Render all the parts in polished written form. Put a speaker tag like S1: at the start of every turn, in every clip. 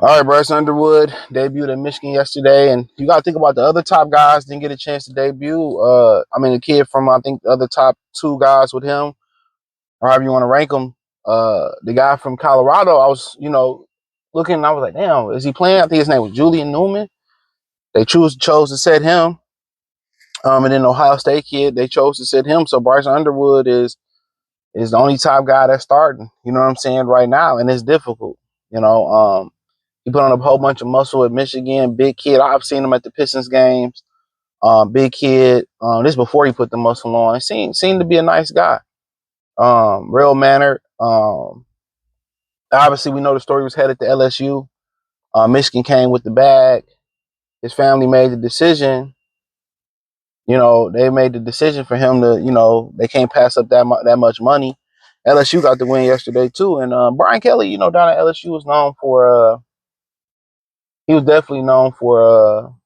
S1: All right, Bryce Underwood debuted in Michigan yesterday, and you got to think about the other top guys didn't get a chance to debut. The kid from I think the other top two guys with him, or however you want to rank them. The guy from Colorado, I was looking, and I was like, damn, is he playing? I think his name was Julian Newman. They chose to set him. And then Ohio State kid, they chose to set him. So Bryce Underwood is the only top guy that's starting. You know what I'm saying right now, and it's difficult. You know, he put on a whole bunch of muscle at Michigan. Big kid. I've seen him at the Pistons games. Big kid. This before he put the muscle on. Seemed to be a nice guy. Real mannered. Obviously, we know the story was headed to LSU. Michigan came with the bag. His family made the decision. They made the decision for him to. They can't pass up that much money. LSU got the win yesterday too, and Brian Kelly, down at LSU was known for. He was definitely known for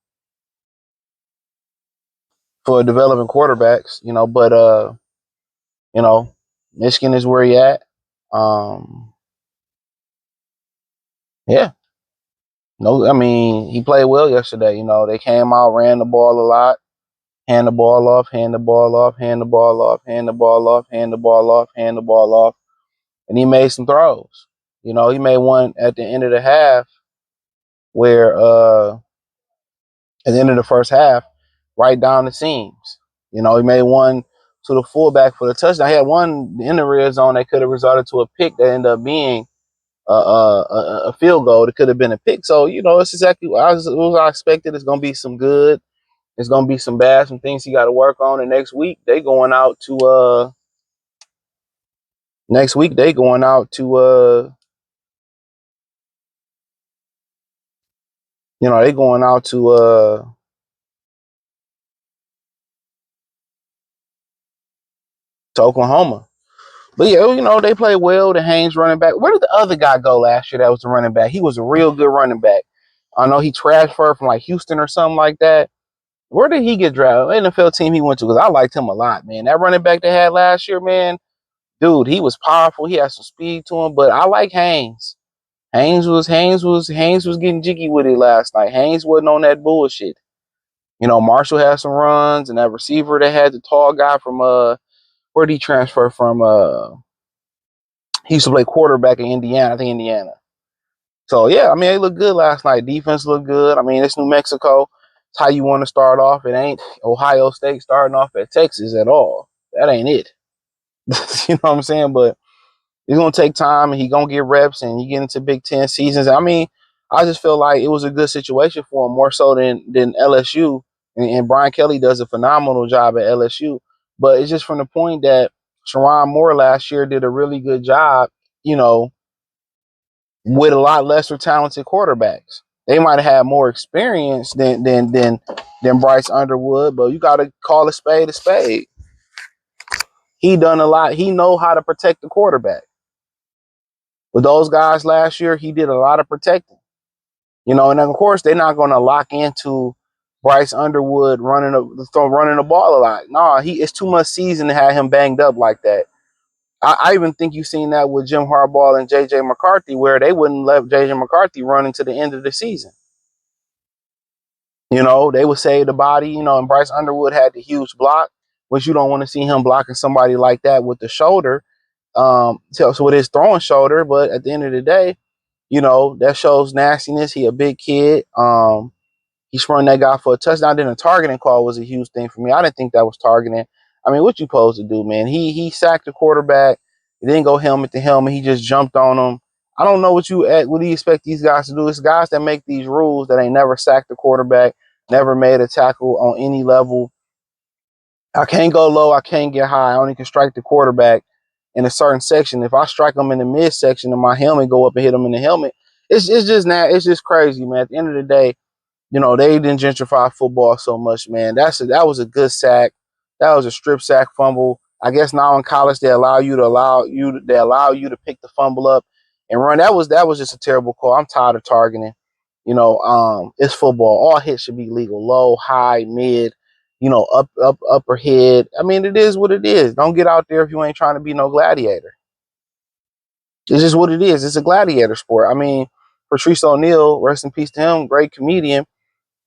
S1: developing quarterbacks, but you know, Michigan is where he at. Um, yeah, no, I mean he played well yesterday. They came out, ran the ball a lot, hand the ball off, hand the ball off, hand the ball off, hand the ball off, hand the ball off, hand the ball off, and he made some throws. He made one at the end of the half where at the end of the first half, right down the seams. He made one to the fullback for the touchdown. He had one in the red zone that could have resulted to a pick that ended up being a field goal. It could have been a pick. So, it's exactly what I expected. It's going to be some good. It's going to be some bad, some things he got to work on. And next week, they going out to, they going out to Oklahoma. But yeah, they played well. The Haynes running back. Where did the other guy go last year that was the running back? He was a real good running back. I know he transferred from like Houston or something like that. Where did he get drafted? NFL team he went to, because I liked him a lot, man. That running back they had last year, man, dude, he was powerful. He had some speed to him, but I like Haynes. Haynes was getting jiggy with it last night. Haynes wasn't on that bullshit. Marshall had some runs, and that receiver they had the tall guy from where did he transfer from? He used to play quarterback in Indiana, I think Indiana. So yeah, I mean, they looked good last night. Defense looked good. I mean, it's New Mexico. It's how you want to start off. It ain't Ohio State starting off at Texas at all. That ain't it. You know what I'm saying? But it's gonna take time, and he gonna get reps, and you get into Big Ten seasons. I mean, I just feel like it was a good situation for him, more so than LSU. And Brian Kelly does a phenomenal job at LSU. But it's just from the point that Sharon Moore last year did a really good job, you know, with a lot lesser talented quarterbacks. They might have had more experience than Bryce Underwood, but you got to call a spade a spade. He done a lot. He know how to protect the quarterback. With those guys last year, he did a lot of protecting. And then of course they're not going to lock into Bryce Underwood running the ball a lot. No, it's too much season to have him banged up like that. I even think you've seen that with Jim Harbaugh and J.J. McCarthy, where they wouldn't let J.J. McCarthy run into the end of the season. They would save the body, and Bryce Underwood had the huge block, which you don't want to see him blocking somebody like that with the shoulder, so with his throwing shoulder. But at the end of the day, that shows nastiness. He a big kid. He sprung that guy for a touchdown. Then a targeting call was a huge thing for me. I didn't think that was targeting. I mean, what you supposed to do, man? He sacked the quarterback. He didn't go helmet to helmet. He just jumped on him. I don't know what do you expect these guys to do? It's guys that make these rules that ain't never sacked the quarterback, never made a tackle on any level. I can't go low. I can't get high. I only can strike the quarterback in a certain section. If I strike him in the midsection and my helmet go up and hit him in the helmet, it's just crazy, man. At the end of the day, they didn't gentrify football so much, man. That was a good sack. That was a strip sack fumble. I guess now in college they allow you to pick the fumble up and run. That was just a terrible call. I'm tired of targeting. It's football. All hits should be legal. Low, high, mid, upper head. I mean, it is what it is. Don't get out there if you ain't trying to be no gladiator. It's just what it is. It's a gladiator sport. I mean, Patrice O'Neal, rest in peace to him, great comedian.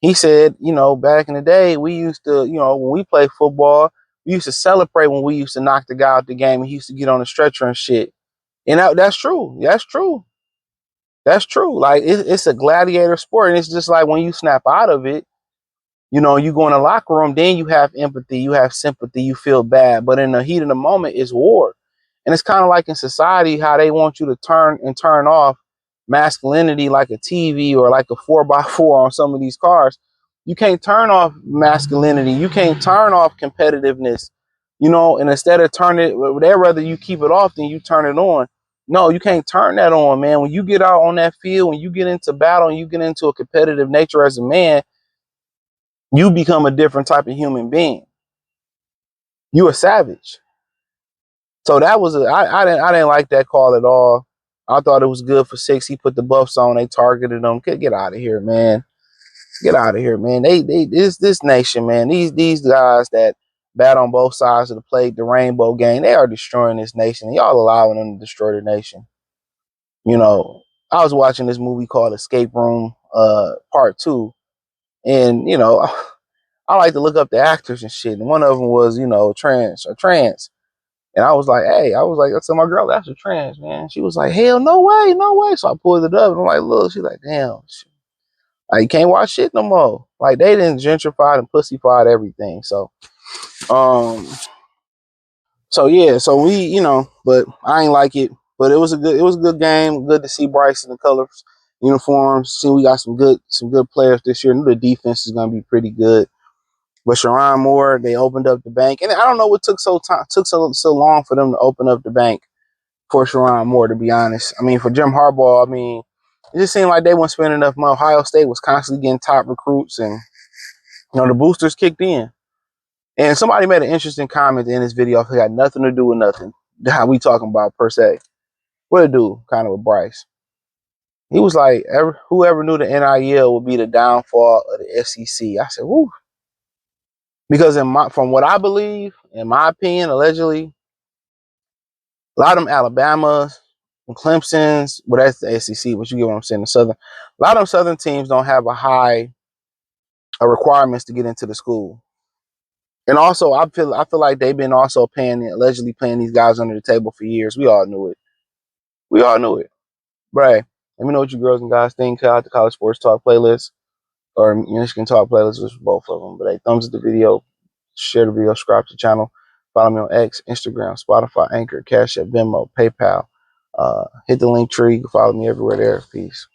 S1: He said, you know, back in the day, we used to, you know, when we played football, we used to celebrate when we used to knock the guy out the game, and he used to get on the stretcher and shit. And that's true. That's true. That's true. Like it's a gladiator sport, and it's just like when you snap out of it, you know, you go in the locker room, then you have empathy, you have sympathy, you feel bad. But in the heat of the moment, it's war. And it's kind of like in society how they want you to turn off masculinity like a TV or like a 4x4 on some of these cars. You can't turn off masculinity. You can't turn off competitiveness, you know, and instead of turning it, they'd rather you keep it off than you turn it on. No, you can't turn that on, man. When you get out on that field, when you get into battle and you get into a competitive nature as a man, you become a different type of human being. You a savage. So that was I didn't like that call at all. I thought it was good for 6. He put the buffs on. They targeted them. Get out of here, man. Get out of here, man. This nation, man. These guys that bat on both sides of the plate, the rainbow game, they are destroying this nation. Y'all allowing them to destroy the nation. You know, I was watching this movie called Escape Room Part 2, and you know, I like to look up the actors and shit. And one of them was, you know, trans. And I was like, hey, I told my girl, that's a trans, man. She was like, hell, no way, no way. So I pulled it up and I'm like, look, she's like, damn, like, you can't watch shit no more. Like they didn't gentrified and pussyfied everything. Um, so yeah, so we, you know, but I ain't like it. But it was a good game. Good to see Bryce in the colors uniforms. See, we got some good players this year. I knew the defense is gonna be pretty good. But Sharon Moore, they opened up the bank, and I don't know what took so long for them to open up the bank for Sharon Moore. To be honest, I mean for Jim Harbaugh, I mean it just seemed like they weren't spending enough money. Ohio State was constantly getting top recruits, and you know the boosters kicked in. And somebody made an interesting comment in this video. It had nothing to do with nothing. How we talking about per se? What it do? Kind of with Bryce. He was like, whoever knew the NIL would be the downfall of the SEC. I said, whoo. Because from what I believe, in my opinion, allegedly, a lot of them Alabamas and Clemson's, well, that's the SEC, but you get what I'm saying, a lot of them Southern teams don't have a high requirements to get into the school. And also, I feel like they've been also allegedly paying these guys under the table for years. We all knew it. We all knew it. Right. Let me know what you girls and guys think. Out the College Sports Talk playlist or Michigan Talk playlist, which is both of them. But hey, thumbs up the video, share the video, subscribe to the channel, follow me on X, Instagram, Spotify, Anchor, Cash App, Venmo, PayPal. Hit the link tree. You can follow me everywhere there. Peace.